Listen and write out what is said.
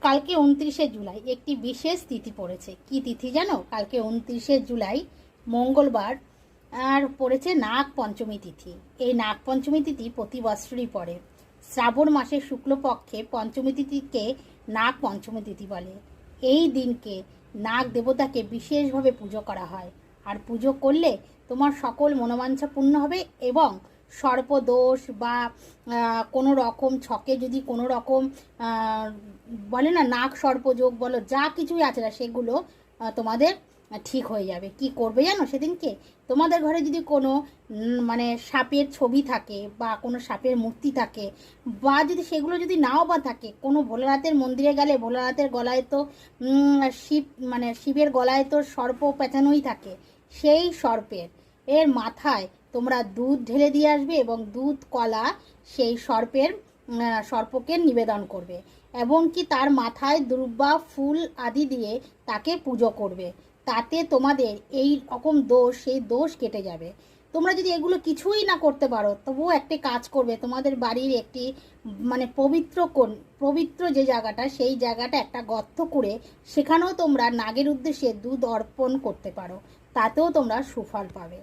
কালকে 29শে জুলাই একটি বিশেষ তিথি পড়েছে। কি তিথি জানো? কালকে 29শে জুলাই মঙ্গলবার আর পড়েছে নাগ পঞ্চমী তিথি। এই নাগ পঞ্চমী তিথি প্রতি বৎসরই পড়ে। শ্রাবণ মাসের শুক্লপক্ষে পঞ্চমী তিথিকে নাগ পঞ্চমী তিথি বলে। এই দিনকে নাগ দেবতাকে বিশেষভাবে পুজো করা হয়। আর পুজো করলে তোমার সকল মনোবাঞ্ছা পূর্ণ হবে এবং সর্পদোষ বা কোনো রকম ছকে যদি কোনো রকম বলে না নাগ সর্পযোগ বলো, যা কিছুই আছে না সেগুলো তোমাদের ঠিক হয়ে যাবে। কি করবে জানো? সেদিনকে তোমাদের ঘরে যদি কোনো মানে সাপের ছবি থাকে বা কোনো সাপের মূর্তি থাকে বা যদি সেগুলো যদি নাও বা থাকে, কোনো ভোলানাথের মন্দিরে গেলে ভোলানাথের গলায় তো শিবের গলায় তো সর্প পেঁচানোই থাকে। সেই সর্পের মাথায় তোমরা দুধ ঢেলে দিয়ে আসবে এবং দুধ কলা সেই সর্পকে নিবেদন করবে এবং কি তার মাথায় দুর্বা ফুল আদি দিয়ে তাকে পুজো করবে। তাতে তোমাদের এই রকম দোষ, সেই দোষ কেটে যাবে। তোমরা যদি এগুলো কিছুই না করতে পারো তবুও একটি কাজ করবে, তোমাদের বাড়ির একটি পবিত্র যে জায়গাটা, সেই জায়গাটা একটা গর্ত করে সেখানেও তোমরা নাগের উদ্দেশ্যে দুধ অর্পণ করতে পারো। তাতেও তোমরা সুফল পাবে।